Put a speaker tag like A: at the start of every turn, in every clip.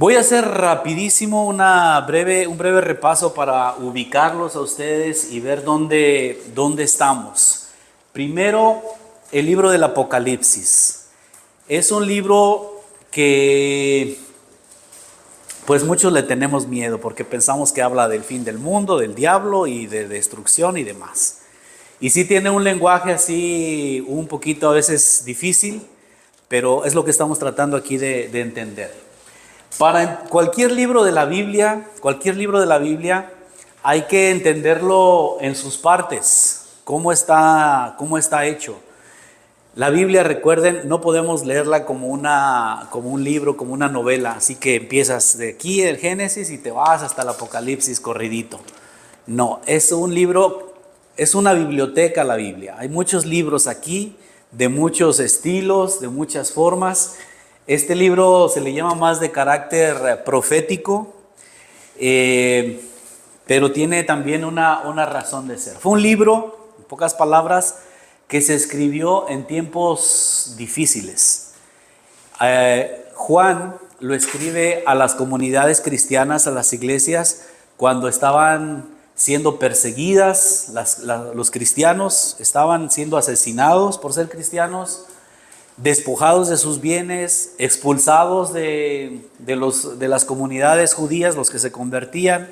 A: Voy a hacer rapidísimo un breve repaso para ubicarlos a ustedes y ver dónde estamos. Primero, el libro del Apocalipsis. Es un libro que pues muchos le tenemos miedo porque pensamos que habla del fin del mundo, del diablo y de destrucción y demás. Y sí tiene un lenguaje así un poquito a veces difícil, pero es lo que estamos tratando aquí de entender. Para cualquier libro de la Biblia, hay que entenderlo en sus partes, cómo está hecho. La Biblia, recuerden, no podemos leerla como un libro, como una novela, así que empiezas de aquí el Génesis y te vas hasta el Apocalipsis corridito. No, es un libro, es una biblioteca la Biblia. Hay muchos libros aquí, de muchos estilos, de muchas formas. Este libro se le llama más de carácter profético, pero tiene también una razón de ser. Fue un libro, en pocas palabras, que se escribió en tiempos difíciles. Juan lo escribe a las comunidades cristianas, a las iglesias, cuando estaban siendo perseguidas, los cristianos estaban siendo asesinados por ser cristianos, despojados de sus bienes, expulsados de las comunidades judías, los que se convertían.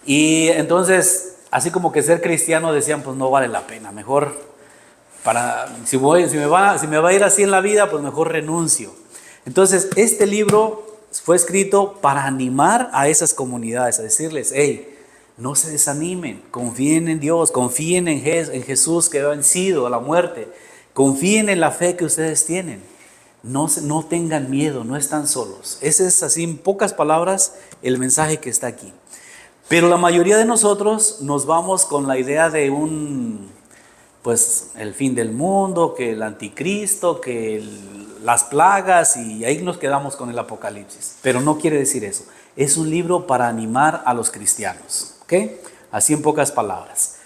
A: Y entonces, así como que ser cristiano decían, pues no vale la pena, mejor si me va a ir así en la vida, pues mejor renuncio. Entonces, este libro fue escrito para animar a esas comunidades, a decirles, hey, no se desanimen, confíen en Dios, confíen en Jesús que ha vencido a la muerte. Confíen en la fe que ustedes tienen. No tengan miedo, no están solos. Ese es así, en pocas palabras, el mensaje que está aquí. Pero la mayoría de nosotros nos vamos con la idea de el fin del mundo, que el anticristo, que las plagas, y ahí nos quedamos con el Apocalipsis. Pero no quiere decir eso. Es un libro para animar a los cristianos. ¿Ok? Así en pocas palabras.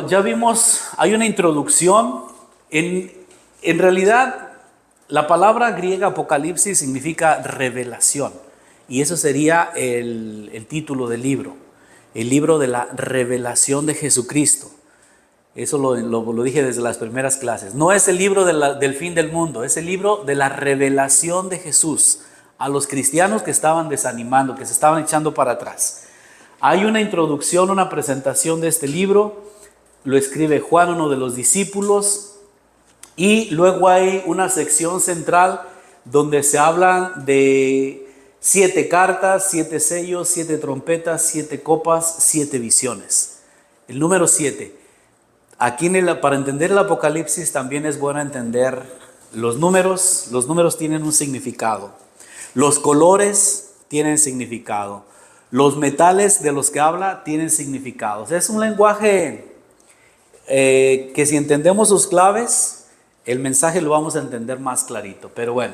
A: Ya vimos, hay una introducción. En realidad, la palabra griega Apocalipsis significa revelación. Y eso sería el título del libro. El libro de la revelación de Jesucristo. Eso lo dije desde las primeras clases. No es el libro del fin del mundo, es el libro de la revelación de Jesús a los cristianos que estaban desanimando, que se estaban echando para atrás. Hay una introducción, una presentación de este libro, lo escribe Juan, uno de los discípulos, y luego hay una sección central donde se hablan de 7 cartas, 7 sellos, 7 trompetas, 7 copas, 7 visiones. El número 7. Aquí para entender el Apocalipsis también es bueno entender los números. Los números tienen un significado. Los colores tienen significado. Los metales de los que habla tienen significados. Es un lenguaje que si entendemos sus claves, el mensaje lo vamos a entender más clarito. Pero bueno,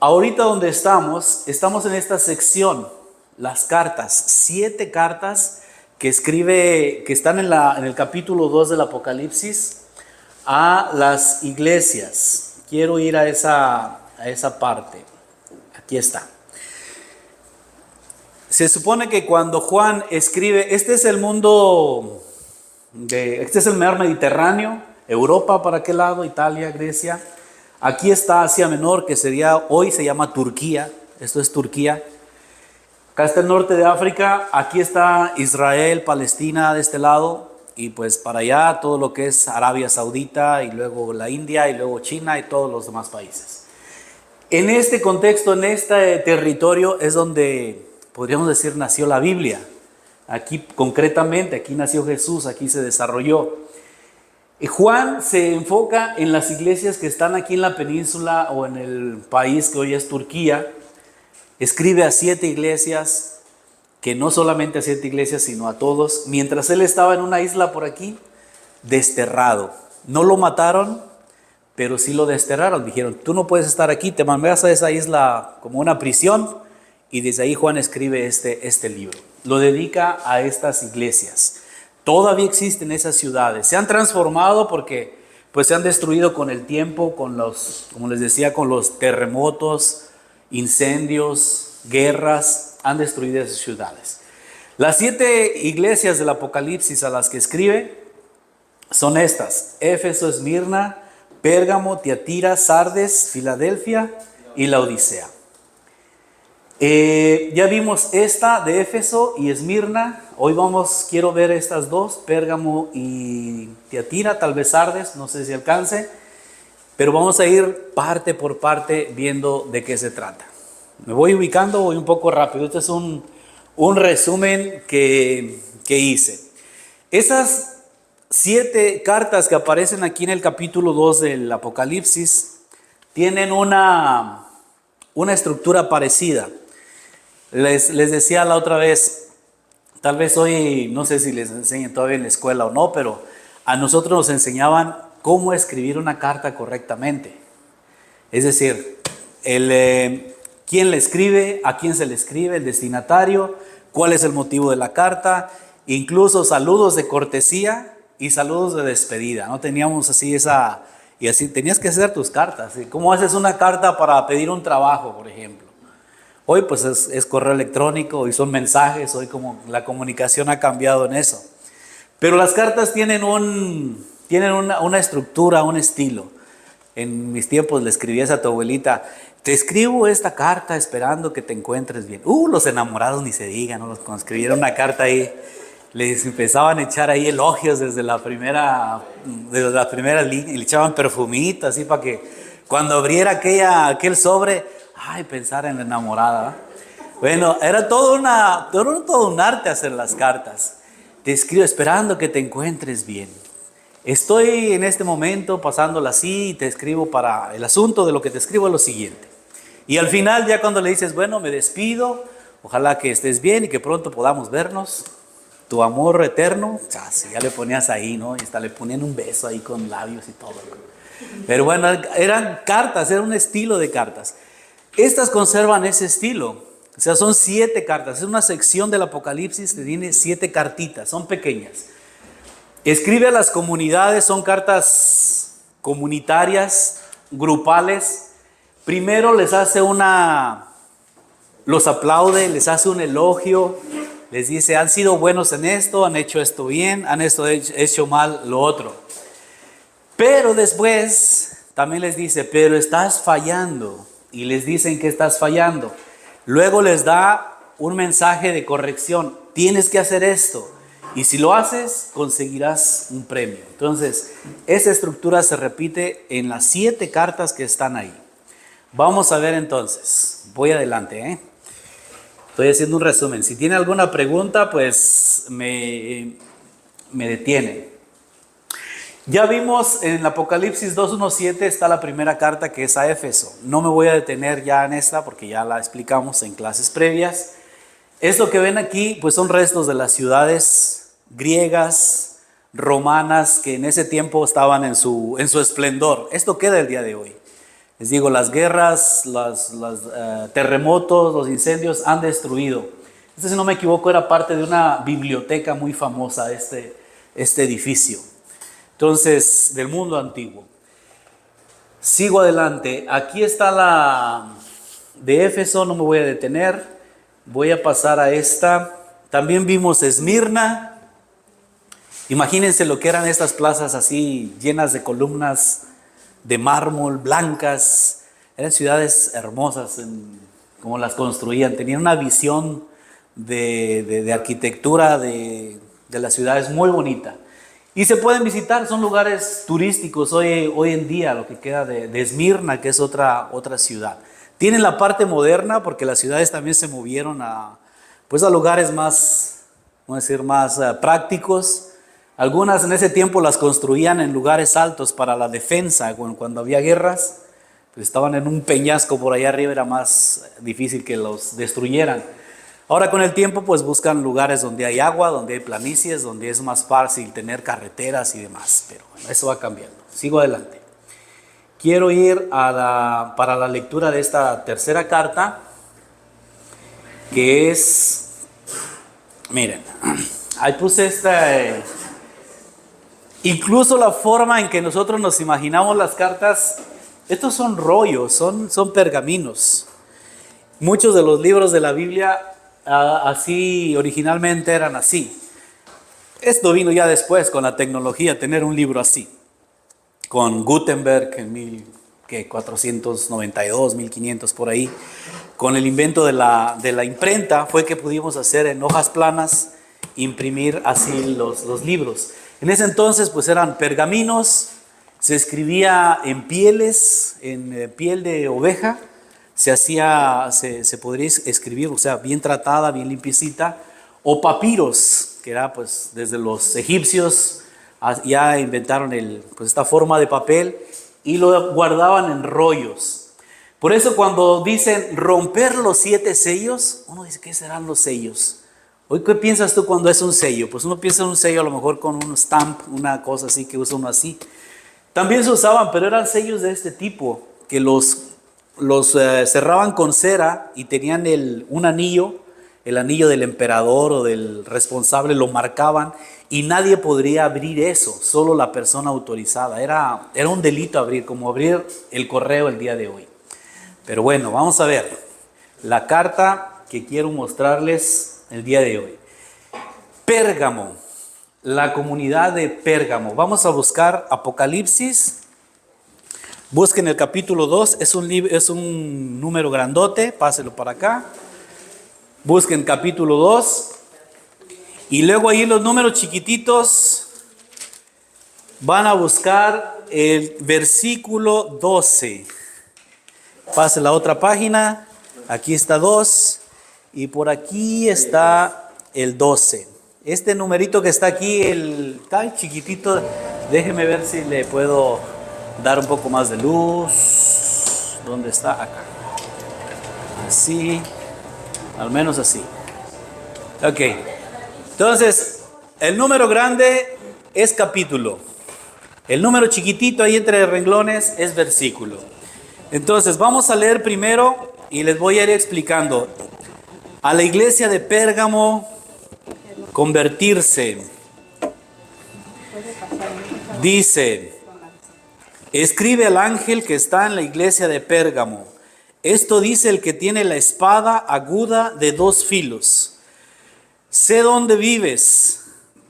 A: ahorita donde estamos en esta sección, las cartas, 7 cartas que están en el capítulo 2 del Apocalipsis a las iglesias. Quiero ir a esa parte. Aquí está. Se supone que cuando Juan escribe, este es el mundo, este es el mar Mediterráneo, Europa para aquel lado, Italia, Grecia. Aquí está Asia Menor, que hoy se llama Turquía, esto es Turquía. Acá está el norte de África, aquí está Israel, Palestina de este lado, y pues para allá todo lo que es Arabia Saudita, y luego la India, y luego China, y todos los demás países. En este contexto, en este territorio es donde podríamos decir nació la Biblia. Aquí concretamente, aquí nació Jesús, aquí se desarrolló. Y Juan se enfoca en las iglesias que están aquí en la península o en el país que hoy es Turquía. Escribe a 7 iglesias, que no solamente a 7 iglesias, sino a todos. Mientras él estaba en una isla por aquí, desterrado. No lo mataron, pero sí lo desterraron. Dijeron, tú no puedes estar aquí, te mandas a esa isla como una prisión. Y desde ahí Juan escribe este libro. Lo dedica a estas iglesias. Todavía existen esas ciudades. Se han transformado porque pues se han destruido con el tiempo, como les decía, con los terremotos, incendios, guerras, han destruido esas ciudades. Las 7 iglesias del Apocalipsis a las que escribe son estas: Éfeso, Esmirna, Pérgamo, Tiatira, Sardes, Filadelfia y Laodicea. Ya vimos esta de Éfeso y Esmirna. Hoy quiero ver estas dos, Pérgamo y Tiatira, tal vez Sardes, no sé si alcance, pero vamos a ir parte por parte viendo de qué se trata. Me voy ubicando, voy un poco rápido. Este es un resumen que hice. Esas 7 cartas que aparecen aquí en el capítulo 2 del Apocalipsis tienen una estructura parecida. Les decía la otra vez, tal vez hoy, no sé si les enseñan todavía en la escuela o no, pero a nosotros nos enseñaban cómo escribir una carta correctamente. Es decir, quién le escribe, a quién se le escribe, el destinatario, cuál es el motivo de la carta, incluso saludos de cortesía y saludos de despedida. No teníamos así y así tenías que hacer tus cartas. ¿Cómo haces una carta para pedir un trabajo, por ejemplo? Hoy pues es correo electrónico, hoy son mensajes, hoy como la comunicación ha cambiado en eso. Pero las cartas tienen una estructura, un estilo. En mis tiempos le escribías a tu abuelita: te escribo esta carta esperando que te encuentres bien. Los enamorados ni se digan, ¿no? Cuando escribieron una carta ahí, les empezaban a echar ahí elogios desde la primera línea, y le echaban perfumito así para que cuando abriera aquel sobre, pensar en la enamorada. Bueno, era todo un arte hacer las cartas. Te escribo esperando que te encuentres bien. Estoy en este momento pasándola así y te escribo para el asunto de lo que te escribo es lo siguiente. Y al final, ya cuando le dices, bueno, me despido, ojalá que estés bien y que pronto podamos vernos, tu amor eterno, ya le ponías ahí, ¿no? Y hasta le ponían un beso ahí con labios y todo. Pero bueno, eran cartas, era un estilo de cartas. Estas conservan ese estilo. O sea, son 7 cartas. Es una sección del Apocalipsis que tiene 7 cartitas, son pequeñas. Escribe a las comunidades, son cartas comunitarias, grupales. Primero les hace los aplaude, les hace un elogio, les dice: han sido buenos en esto, han hecho esto bien, han hecho mal lo otro. Pero después también les dice: pero estás fallando. Y les dicen que estás fallando. Luego les da un mensaje de corrección: tienes que hacer esto, y si lo haces conseguirás un premio. Entonces esa estructura se repite en las 7 cartas que están ahí. Vamos a ver entonces, voy adelante, estoy haciendo un resumen. Si tiene alguna pregunta, pues me detiene. Ya vimos en el Apocalipsis 2:1-7 está la primera carta, que es a Éfeso. No me voy a detener ya en esta porque ya la explicamos en clases previas. Esto que ven aquí pues son restos de las ciudades griegas, romanas, que en ese tiempo estaban en su esplendor. Esto queda el día de hoy. Les digo, las guerras, los terremotos, los incendios han destruido. Si no me equivoco, era parte de una biblioteca muy famosa, este edificio. Entonces, del mundo antiguo. Sigo adelante. Aquí está la de Éfeso, no me voy a detener. Voy a pasar a esta. También vimos Esmirna. Imagínense lo que eran estas plazas así, llenas de columnas de mármol, blancas. Eran ciudades hermosas, como las construían. Tenían una visión de arquitectura de las ciudades muy bonita. Y se pueden visitar, son lugares turísticos hoy en día, lo que queda de Esmirna, que es otra ciudad. Tienen la parte moderna, porque las ciudades también se movieron a lugares más, vamos a decir, más prácticos. Algunas en ese tiempo las construían en lugares altos para la defensa, cuando había guerras, pues estaban en un peñasco por allá arriba, era más difícil que los destruyeran. Ahora con el tiempo pues buscan lugares donde hay agua, donde hay planicies, donde es más fácil tener carreteras y demás. Pero bueno, eso va cambiando. Sigo adelante. Quiero ir para la lectura de esta tercera carta, que es, miren, ahí puse Incluso la forma en que nosotros nos imaginamos las cartas, estos son rollos, son pergaminos. Muchos de los libros de la Biblia así originalmente eran así. Esto vino ya después con la tecnología, tener un libro así. Con Gutenberg en 1492, 1500 por ahí. Con el invento de la imprenta fue que pudimos hacer en hojas planas, imprimir así los libros. En ese entonces pues eran pergaminos, se escribía en pieles, en piel de oveja, se podría escribir, o sea, bien tratada, bien limpiecita, o papiros, que era pues desde los egipcios ya inventaron pues esta forma de papel y lo guardaban en rollos. Por eso cuando dicen romper los 7 sellos, uno dice, ¿qué serán los sellos? Hoy, ¿qué piensas tú cuando es un sello? Pues uno piensa en un sello a lo mejor con un stamp, una cosa así que usa uno así. También se usaban, pero eran sellos de este tipo, que los cerraban con cera y tenían un anillo, el anillo del emperador o del responsable, lo marcaban y nadie podría abrir eso, solo la persona autorizada. Era un delito abrir, como abrir el correo el día de hoy. Pero bueno, vamos a ver la carta que quiero mostrarles el día de hoy. Pérgamo, la comunidad de Pérgamo. Vamos a buscar Apocalipsis. Busquen el capítulo 2, es un número grandote, páselo para acá. Busquen capítulo 2 y luego ahí los números chiquititos van a buscar el versículo 12. Pase la otra página, aquí está 2 y por aquí está el 12. Este numerito que está aquí, está chiquitito, déjeme ver si le puedo dar un poco más de luz. ¿Dónde está? Acá. Así, al menos así. Ok, entonces el número grande es capítulo. El número chiquitito ahí entre renglones es versículo. Entonces vamos a leer primero y les voy a ir explicando. A la iglesia de Pérgamo, convertirse. Dice, escribe al ángel que está en la iglesia de Pérgamo. Esto dice el que tiene la espada aguda de 2 filos. Sé dónde vives,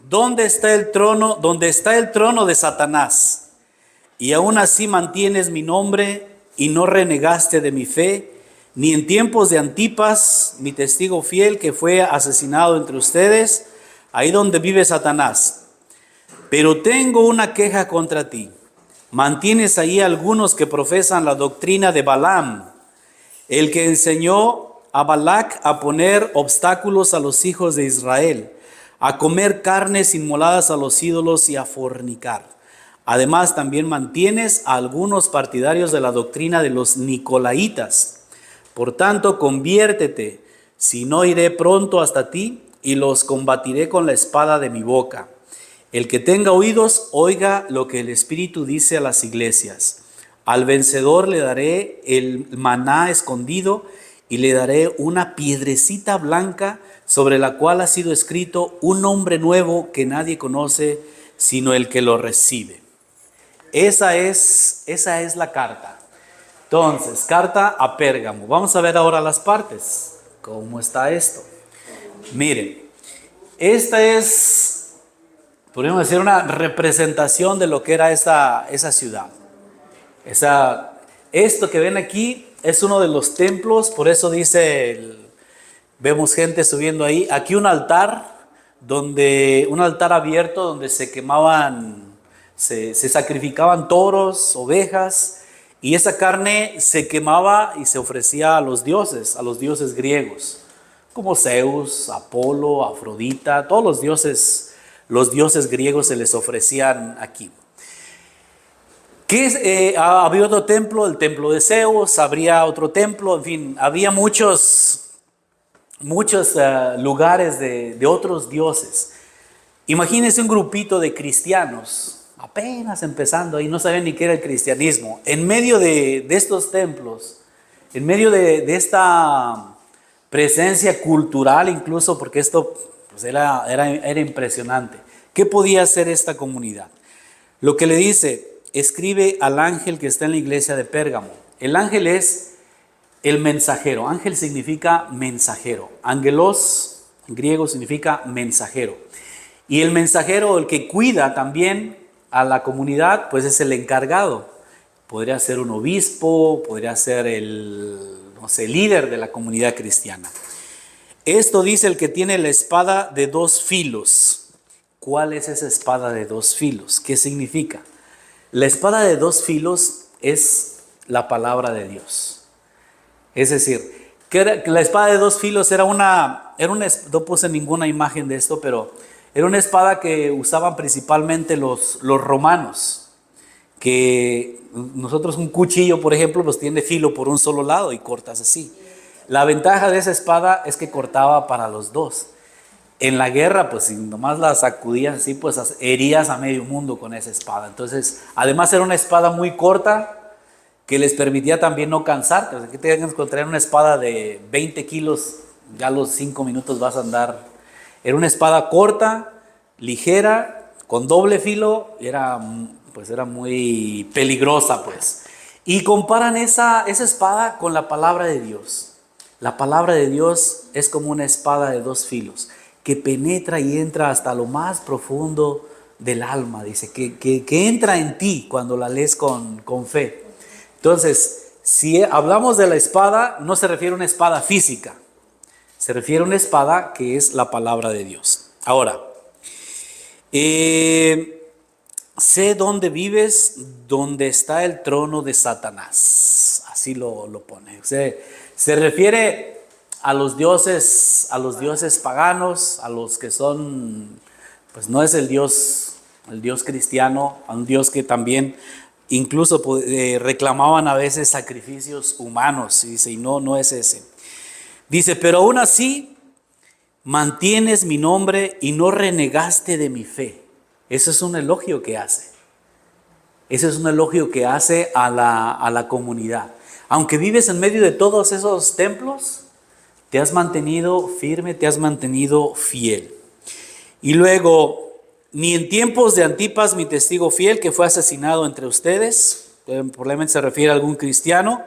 A: dónde está el trono de Satanás. Y aún así mantienes mi nombre y no renegaste de mi fe, ni en tiempos de Antipas, mi testigo fiel, que fue asesinado entre ustedes, ahí donde vive Satanás. Pero tengo una queja contra ti. Mantienes ahí algunos que profesan la doctrina de Balaam, el que enseñó a Balac a poner obstáculos a los hijos de Israel, a comer carnes inmoladas a los ídolos y a fornicar. Además, también mantienes a algunos partidarios de la doctrina de los Nicolaitas. Por tanto, conviértete, si no iré pronto hasta ti y los combatiré con la espada de mi boca. El que tenga oídos, oiga lo que el Espíritu dice a las iglesias. Al vencedor le daré el maná escondido y le daré una piedrecita blanca sobre la cual ha sido escrito un nombre nuevo que nadie conoce sino el que lo recibe. Esa es la carta. Entonces, carta a Pérgamo. Vamos a ver ahora las partes. ¿Cómo está esto? Miren, esta es, podríamos decir, una representación de lo que era esa ciudad. Esto que ven aquí es uno de los templos, por eso dice, vemos gente subiendo ahí. Aquí un altar abierto donde se quemaban, se sacrificaban toros, ovejas, y esa carne se quemaba y se ofrecía a los dioses griegos, como Zeus, Apolo, Afrodita, todos los dioses griegos se les ofrecían aquí. Había otro templo, el templo de Zeus, habría otro templo, en fin, había muchos lugares de otros dioses. Imagínense un grupito de cristianos, apenas empezando ahí, no sabían ni qué era el cristianismo, en medio de estos templos, en medio de esta presencia cultural incluso, porque esto pues era impresionante. ¿Qué podía hacer esta comunidad? Lo que le dice, escribe al ángel que está en la iglesia de Pérgamo. El ángel es el mensajero. Ángel significa mensajero. Angelos en griego significa mensajero. Y el mensajero, el que cuida también a la comunidad, pues es el encargado. Podría ser un obispo, podría ser el, no sé, líder de la comunidad cristiana. Esto dice el que tiene la espada de dos filos. ¿Cuál es esa espada de dos filos? ¿Qué significa? La espada de dos filos es la palabra de Dios. Es decir, que la espada de dos filos no puse ninguna imagen de esto, pero era una espada que usaban principalmente los romanos. Que nosotros un cuchillo, por ejemplo, los tiene filo por un solo lado y cortas así. La ventaja de esa espada es que cortaba para los dos. En la guerra, pues si nomás la sacudías así, pues herías a medio mundo con esa espada. Entonces, además era una espada muy corta que les permitía también no cansar. Aquí te tienes que encontrar una espada de 20 kilos, ya a los 5 minutos vas a andar. Era una espada corta, ligera, con doble filo, era muy peligrosa, pues. Y comparan esa espada con la palabra de Dios. La palabra de Dios es como una espada de dos filos, que penetra y entra hasta lo más profundo del alma, dice, que entra en ti cuando la lees con fe. Entonces, si hablamos de la espada, no se refiere a una espada física, se refiere a una espada que es la palabra de Dios. Ahora, sé dónde vives, donde está el trono de Satanás. Así lo pone. O sea, se refiere a los dioses paganos, a los que son, pues no es el Dios cristiano, a un Dios que también incluso reclamaban a veces sacrificios humanos. Y dice, y no es ese. Dice, pero aún así mantienes mi nombre y no renegaste de mi fe. Eso es un elogio que hace. Ese es un elogio que hace a la comunidad. Aunque vives en medio de todos esos templos, te has mantenido firme, te has mantenido fiel. Y luego, ni en tiempos de Antipas, mi testigo fiel, que fue asesinado entre ustedes, probablemente se refiere a algún cristiano,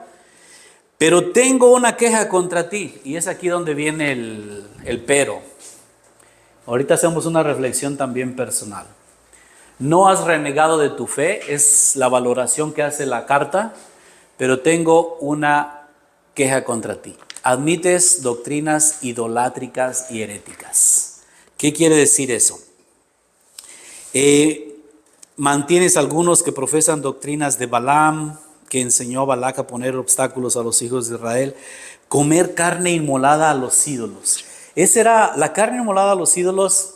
A: pero tengo una queja contra ti. Y es aquí donde viene el pero. Ahorita hacemos una reflexión también personal. No has renegado de tu fe, es la valoración que hace la carta, pero tengo una queja contra ti. Admites doctrinas idolátricas y heréticas. ¿Qué quiere decir eso? Mantienes algunos que profesan doctrinas de Balaam, que enseñó a Balac a poner obstáculos a los hijos de Israel, comer carne inmolada a los ídolos. Esa era la carne inmolada a los ídolos.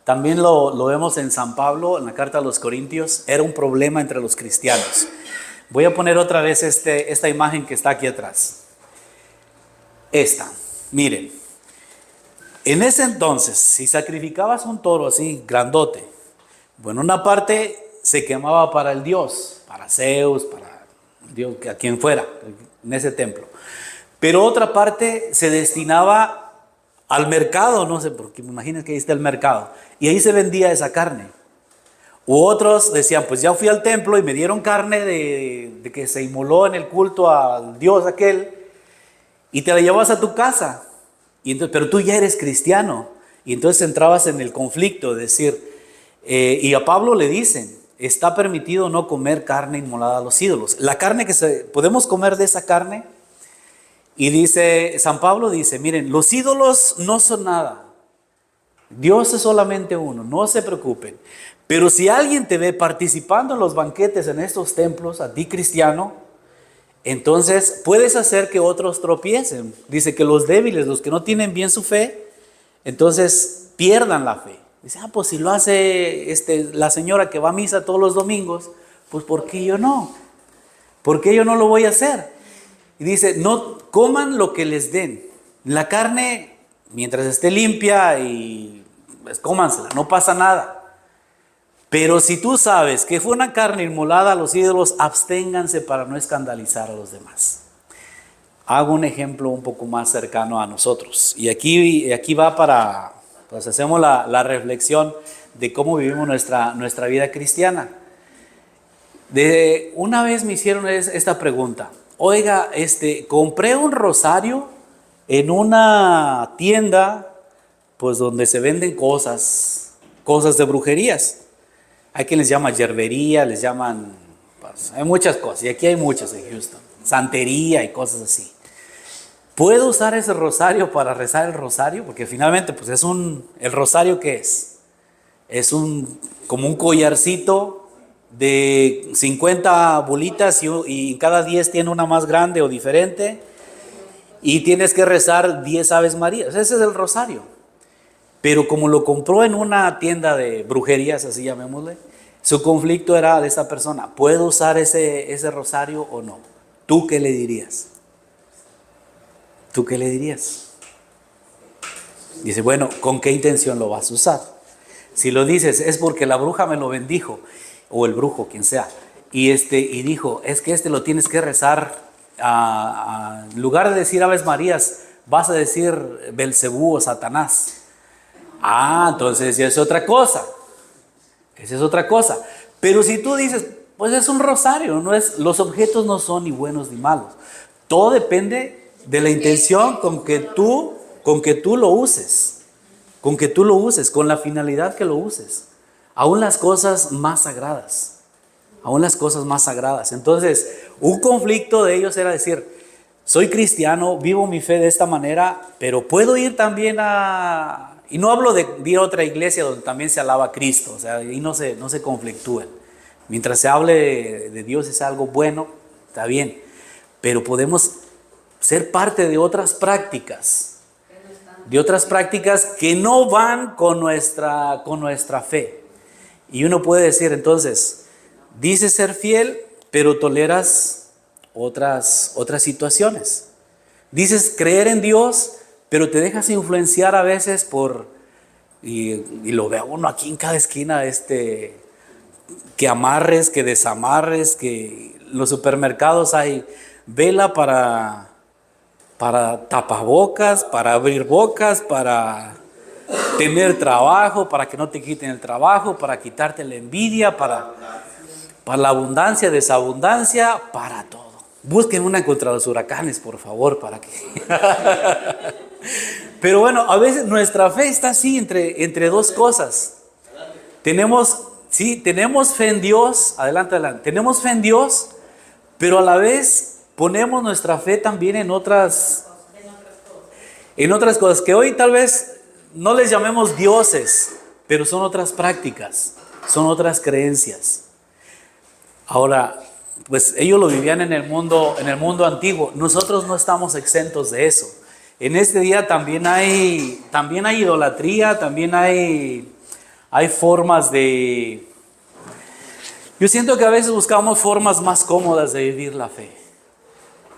A: También lo vemos en San Pablo, en la carta a los Corintios, era un problema entre los cristianos. Voy a poner otra vez esta imagen que está aquí atrás. Miren, en ese entonces, si sacrificabas un toro así, grandote, bueno, una parte se quemaba para el dios, para Zeus, para Dios, a quien fuera, en ese templo. Pero otra parte se destinaba al mercado, no sé, porque imagínense que ahí está el mercado, y ahí se vendía esa carne. U otros decían, pues ya fui al templo y me dieron carne de que se inmoló en el culto al dios aquel, y te la llevas a tu casa, y entonces, pero tú ya eres cristiano, y entonces entrabas en el conflicto, de decir, y a Pablo le dicen, está permitido no comer carne inmolada a los ídolos. La carne podemos comer de esa carne, y dice, San Pablo dice, miren, los ídolos no son nada, Dios es solamente uno, no se preocupen. Pero si alguien te ve participando en los banquetes en estos templos, a ti cristiano, entonces puedes hacer que otros tropiecen. Dice que los débiles, los que no tienen bien su fe, entonces pierdan la fe. Dice, pues si lo hace la señora que va a misa todos los domingos, pues ¿por qué yo no? ¿Por qué yo no lo voy a hacer? Y dice, no coman lo que les den. La carne, mientras esté limpia, y pues cómansela, no pasa nada. Pero si tú sabes que fue una carne inmolada a los ídolos, absténganse para no escandalizar a los demás. Hago un ejemplo un poco más cercano a nosotros. Y aquí va para, pues hacemos la reflexión de cómo vivimos nuestra vida cristiana. Una vez me hicieron esta pregunta. Oiga, compré un rosario en una tienda, pues donde se venden cosas de brujerías. Hay quien les llama yerbería, les llaman, pues, hay muchas cosas, y aquí hay muchas en Houston, santería y cosas así. ¿Puedo usar ese rosario para rezar el rosario? Porque finalmente, pues ¿el rosario qué es? Es como un collarcito de 50 bolitas y cada 10 tiene una más grande o diferente, y tienes que rezar 10 Aves Marías. Ese es el rosario. Pero como lo compró en una tienda de brujerías, así llamémosle, su conflicto era de esa persona: ¿puedo usar ese rosario o no? ¿Tú qué le dirías? ¿Tú qué le dirías? Dice, bueno, ¿con qué intención lo vas a usar? Si lo dices, es porque la bruja me lo bendijo, o el brujo, quien sea, y dijo, es que lo tienes que rezar, en lugar de decir Aves Marías, vas a decir Belcebú o Satanás. Entonces ya es otra cosa. Esa es otra cosa. Pero si tú dices, pues es un rosario, los objetos no son ni buenos ni malos. Todo depende de la intención con que tú lo uses. Con que tú lo uses, con la finalidad que lo uses. Aún las cosas más sagradas. Aún las cosas más sagradas. Entonces, un conflicto de ellos era decir, soy cristiano, vivo mi fe de esta manera, pero puedo ir también y no hablo de ir a otra iglesia donde también se alaba a Cristo, o sea, y no se conflictúen. Mientras se hable de Dios es algo bueno, está bien, pero podemos ser parte de otras prácticas que no van con nuestra fe. Y uno puede decir entonces, dices ser fiel, pero toleras otras situaciones. Dices creer en Dios, pero te dejas influenciar a veces y lo ve uno aquí en cada esquina, que amarres, que desamarres, que en los supermercados hay vela para tapabocas, para abrir bocas, para tener trabajo, para que no te quiten el trabajo, para quitarte la envidia, para la abundancia, desabundancia, para todo. Busquen una contra los huracanes, por favor, para que... Pero bueno, a veces nuestra fe está así entre dos cosas. Tenemos fe en Dios, adelante. Tenemos fe en Dios, pero a la vez ponemos nuestra fe también en otras cosas que hoy tal vez no les llamemos dioses, pero son otras prácticas, son otras creencias. Ahora, pues ellos lo vivían en el mundo antiguo. Nosotros no estamos exentos de eso. En este día también hay idolatría, también hay formas de... Yo siento que a veces buscamos formas más cómodas de vivir la fe.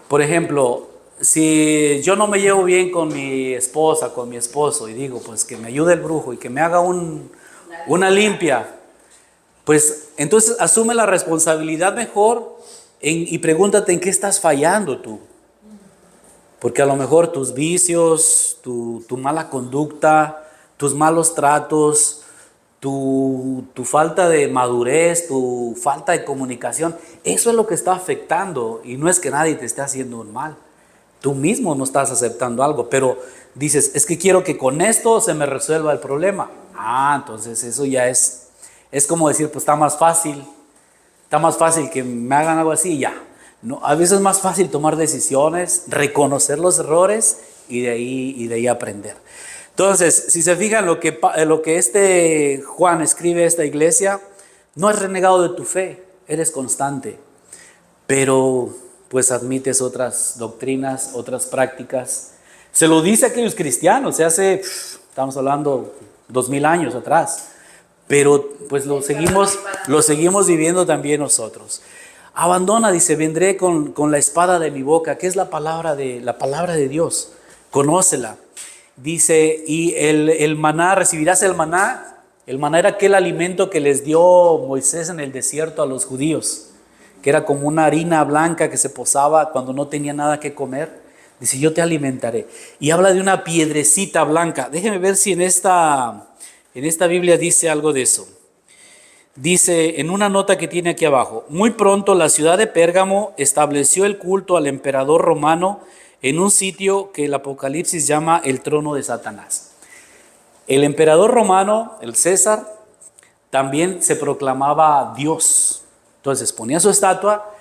A: Por ejemplo, si yo no me llevo bien con mi esposa, con mi esposo, y digo, pues que me ayude el brujo y que me haga una limpia, pues entonces asume la responsabilidad mejor y pregúntate en qué estás fallando tú. Porque a lo mejor tus vicios, tu mala conducta, tus malos tratos, tu falta de madurez, tu falta de comunicación, eso es lo que está afectando, y no es que nadie te esté haciendo un mal. Tú mismo no estás aceptando algo, pero dices, es que quiero que con esto se me resuelva el problema. Entonces eso ya es como decir, pues está más fácil que me hagan algo así y ya. No, a veces es más fácil tomar decisiones, reconocer los errores y de ahí aprender. Entonces, si se fijan lo que Juan escribe a esta iglesia, no has renegado de tu fe, eres constante, pero pues admites otras doctrinas, otras prácticas. Se lo dice a aquellos cristianos, estamos hablando 2000 años atrás, pero pues lo seguimos viviendo también nosotros. Abandona, dice, vendré con la espada de mi boca, que es la palabra de Dios, conócela. Dice, y el maná, recibirás el maná. El maná era aquel alimento que les dio Moisés en el desierto a los judíos, que era como una harina blanca que se posaba cuando no tenía nada que comer. Dice, yo te alimentaré. Y habla de una piedrecita blanca. Déjenme ver si en esta Biblia dice algo de eso. Dice en una nota que tiene aquí abajo: muy pronto la ciudad de Pérgamo estableció el culto al emperador romano en un sitio que el Apocalipsis llama el trono de Satanás. El emperador romano, el César, también se proclamaba Dios. Entonces ponía su estatua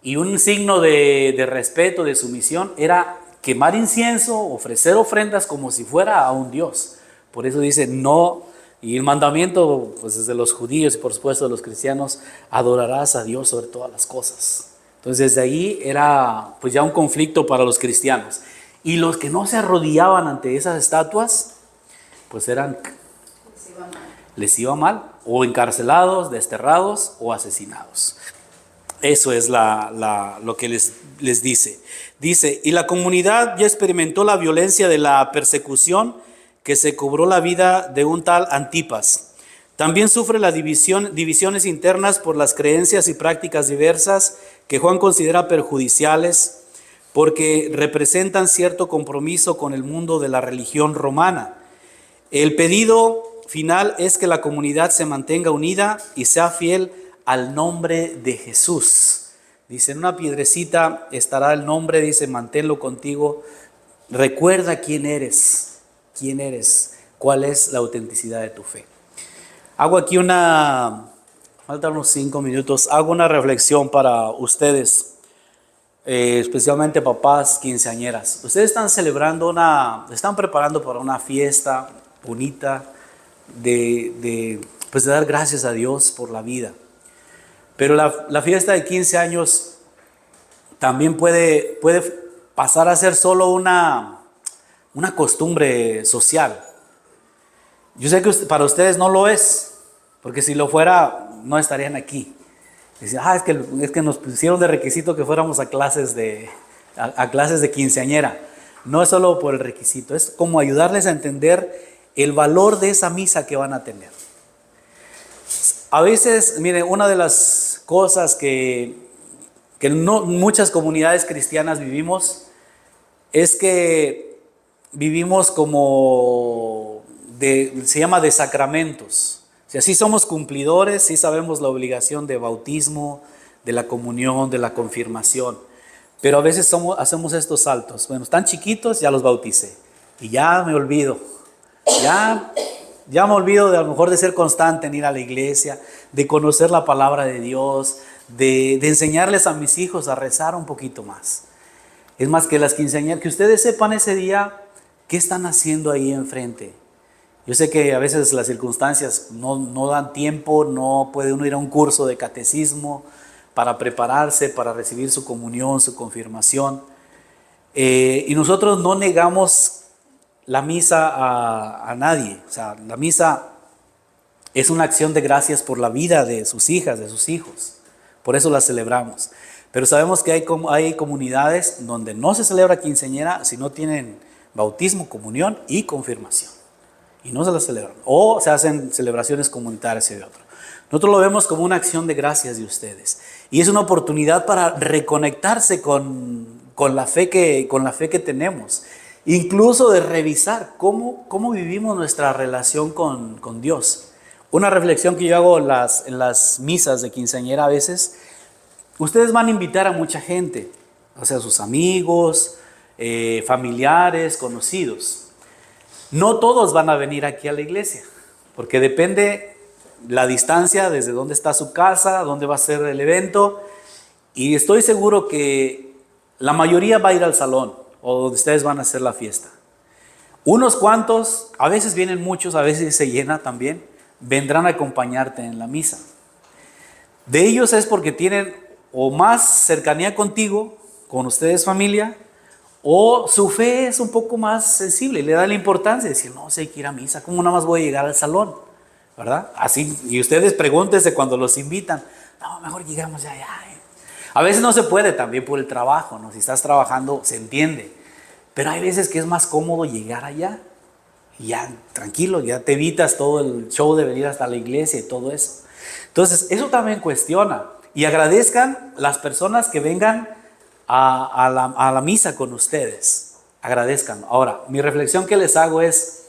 A: y un signo de respeto, de sumisión, era quemar incienso, ofrecer ofrendas como si fuera a un Dios. Por eso dice no, y el mandamiento pues es de los judíos y por supuesto de los cristianos: adorarás a Dios sobre todas las cosas. Entonces desde ahí era pues ya un conflicto para los cristianos. Y los que no se arrodillaban ante esas estatuas, pues les iba mal, o encarcelados, desterrados o asesinados. Eso es lo que les dice. Dice, y la comunidad ya experimentó la violencia de la persecución que se cobró la vida de un tal Antipas. También sufre las divisiones internas por las creencias y prácticas diversas que Juan considera perjudiciales porque representan cierto compromiso con el mundo de la religión romana. El pedido final es que la comunidad se mantenga unida y sea fiel al nombre de Jesús. Dice, en una piedrecita estará el nombre, dice, manténlo contigo. Recuerda quién eres, cuál es la autenticidad de tu fe. Hago aquí faltan unos 5 minutos, hago una reflexión para ustedes, especialmente papás, quinceañeras. Ustedes están están preparando para una fiesta bonita de dar gracias a Dios por la vida. Pero la fiesta de 15 años también puede pasar a ser solo una costumbre social. Yo sé que para ustedes no lo es, porque si lo fuera no estarían aquí. Dicen, es que nos pusieron de requisito que fuéramos a clases de quinceañera. No es solo por el requisito, es como ayudarles a entender el valor de esa misa que van a tener. A veces, miren, una de las cosas que no muchas comunidades cristianas vivimos es que vivimos se llama de sacramentos. O sea, sí somos cumplidores, sí sabemos la obligación de bautismo, de la comunión, de la confirmación, pero a veces hacemos estos saltos. Bueno, están chiquitos, ya los bauticé y ya me olvido. Ya me olvido de a lo mejor de ser constante en ir a la iglesia, de conocer la palabra de Dios, de enseñarles a mis hijos a rezar un poquito más. Es más, que las quinceañeras, que ustedes sepan ese día qué están haciendo ahí enfrente. Yo sé que a veces las circunstancias no dan tiempo, no puede uno ir a un curso de catecismo para prepararse, para recibir su comunión, su confirmación. Y nosotros no negamos la misa a nadie. O sea, la misa es una acción de gracias por la vida de sus hijas, de sus hijos. Por eso la celebramos. Pero sabemos que hay comunidades donde no se celebra quinceañera si no tienen bautismo, comunión y confirmación. Y no se la celebran. O se hacen celebraciones comunitarias y de otro. Nosotros lo vemos como una acción de gracias de ustedes. Y es una oportunidad para reconectarse con la fe que tenemos. Incluso de revisar cómo vivimos nuestra relación con Dios. Una reflexión que yo hago en las misas de quinceañera a veces: ustedes van a invitar a mucha gente, o sea, sus amigos, familiares, conocidos. No todos van a venir aquí a la iglesia, porque depende la distancia desde dónde está su casa, dónde va a ser el evento, y estoy seguro que la mayoría va a ir al salón o donde ustedes van a hacer la fiesta. Unos cuantos, a veces vienen muchos, a veces se llena también, vendrán a acompañarte en la misa. De ellos es porque tienen o más cercanía contigo, con ustedes familia, o su fe es un poco más sensible y le da la importancia de decir, no sé, hay que ir a misa, ¿cómo nada más voy a llegar al salón? ¿Verdad? Así, y ustedes pregúntense cuando los invitan, no, mejor llegamos ya. A veces no se puede también por el trabajo, ¿no? Si estás trabajando se entiende, pero hay veces que es más cómodo llegar allá y ya tranquilo, ya te evitas todo el show de venir hasta la iglesia y todo eso. Entonces eso también cuestiona, y agradezcan las personas que vengan a la misa con ustedes, agradezcan. Ahora, mi reflexión que les hago es,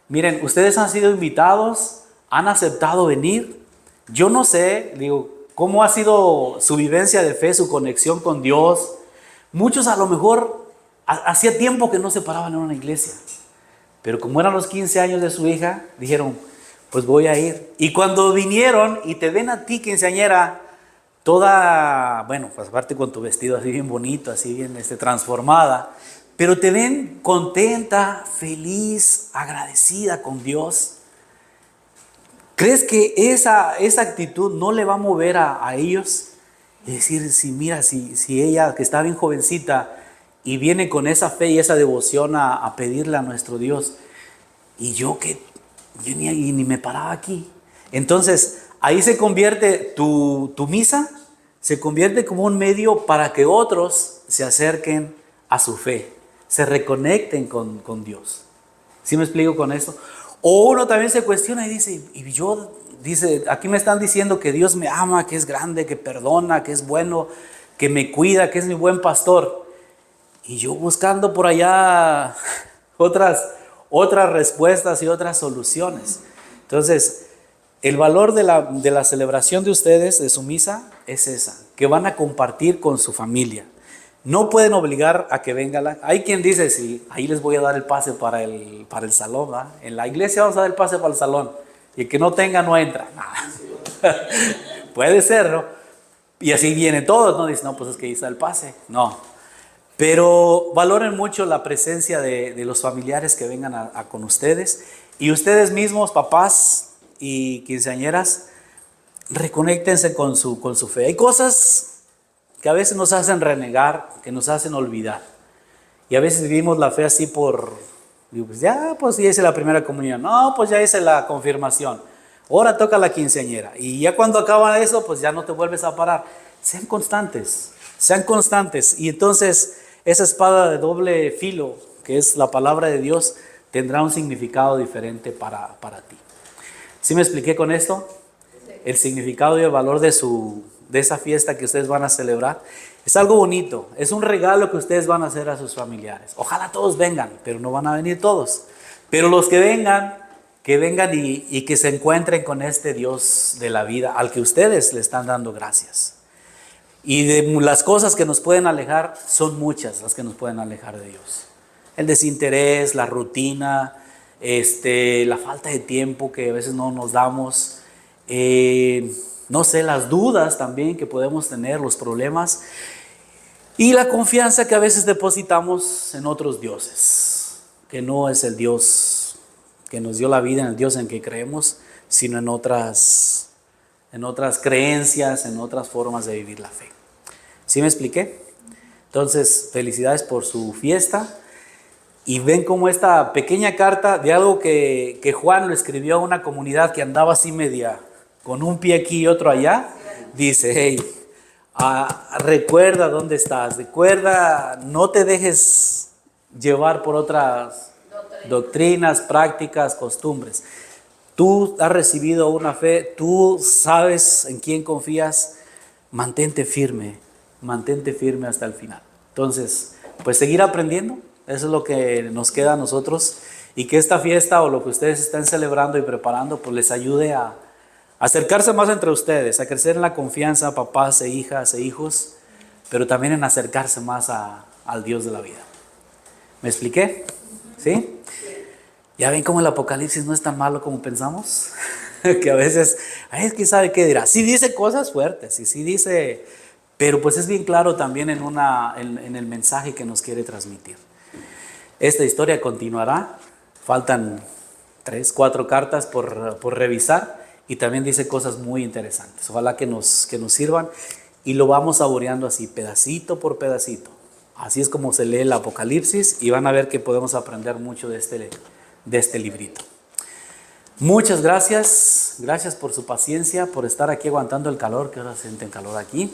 A: miren, ustedes han sido invitados, han aceptado venir, Yo no sé, digo, cómo ha sido su vivencia de fe, su conexión con Dios. Muchos a lo mejor hacía tiempo que no se paraban en una iglesia, pero como eran los 15 años de su hija, dijeron, pues voy a ir. Y cuando vinieron y te ven a ti, quinceañera, toda, bueno, pues aparte con tu vestido así bien bonito, así bien transformada, pero te ven contenta, feliz, agradecida con Dios. ¿Crees que esa actitud no le va a mover a ellos? Es decir, si mira, si ella que está bien jovencita y viene con esa fe y esa devoción a pedirle a nuestro Dios, y yo ni me paraba aquí. Entonces, ahí se convierte tu misa, se convierte como un medio para que otros se acerquen a su fe, se reconecten con Dios. ¿Sí me explico con esto? O uno también se cuestiona y dice, aquí me están diciendo que Dios me ama, que es grande, que perdona, que es bueno, que me cuida, que es mi buen pastor. Y yo buscando por allá otras respuestas y otras soluciones. Entonces, el valor de la celebración de ustedes, de su misa, es esa, que van a compartir con su familia. No pueden obligar a que vengan. Hay quien dice, sí, ahí les voy a dar el pase para el salón, ¿verdad? En la iglesia vamos a dar el pase para el salón. Y el que no tenga no entra. Puede ser, ¿no? Y así vienen todos, ¿no? Dicen, no, pues es que ahí está el pase. No. Pero valoren mucho la presencia de los familiares que vengan con ustedes. Y ustedes mismos, papás y quinceañeras, reconéctense con su fe. Hay cosas que a veces nos hacen renegar, que nos hacen olvidar. Y a veces vivimos la fe así pues ya hice la primera comunión, no, pues ya hice la confirmación, ahora toca la quinceañera. Y ya cuando acaba eso, pues ya no te vuelves a parar. Sean constantes. Y entonces esa espada de doble filo, que es la palabra de Dios, tendrá un significado diferente para ti. ¿Sí me expliqué con esto? El significado y el valor de esa fiesta que ustedes van a celebrar. Es algo bonito, es un regalo que ustedes van a hacer a sus familiares. Ojalá todos vengan, pero no van a venir todos. Pero los que vengan y que se encuentren con este Dios de la vida, al que ustedes le están dando gracias. Y de las cosas que nos pueden alejar, son muchas las que nos pueden alejar de Dios. El desinterés, la rutina, la falta de tiempo que a veces no nos damos, no sé, las dudas también que podemos tener, los problemas y la confianza que a veces depositamos en otros dioses, que no es el Dios que nos dio la vida, en el Dios en que creemos, sino en otras creencias, en otras formas de vivir la fe. ¿Sí me expliqué? Entonces, felicidades por su fiesta. Y ven como esta pequeña carta de algo que Juan lo escribió a una comunidad que andaba así media, con un pie aquí y otro allá. Dice, hey, recuerda dónde estás, recuerda, no te dejes llevar por otras doctrinas, prácticas, costumbres. Tú has recibido una fe, tú sabes en quién confías, mantente firme hasta el final. Entonces, pues seguir aprendiendo, eso es lo que nos queda a nosotros, y que esta fiesta o lo que ustedes están celebrando y preparando, pues les ayude a acercarse más entre ustedes, a crecer en la confianza, papás e hijas e hijos, pero también en acercarse más al Dios de la vida. ¿Me expliqué? ¿Sí? ¿Ya ven cómo el Apocalipsis no es tan malo como pensamos? Que a veces, es que sabe qué dirá. Sí dice cosas fuertes, y sí dice, pero pues es bien claro también en el mensaje que nos quiere transmitir. Esta historia continuará, faltan 3, 4 cartas por revisar, y también dice cosas muy interesantes. Ojalá que nos sirvan, y lo vamos saboreando así, pedacito por pedacito. Así es como se lee el Apocalipsis, y van a ver que podemos aprender mucho de este librito. Muchas gracias por su paciencia, por estar aquí aguantando el calor, que ahora sienten calor aquí.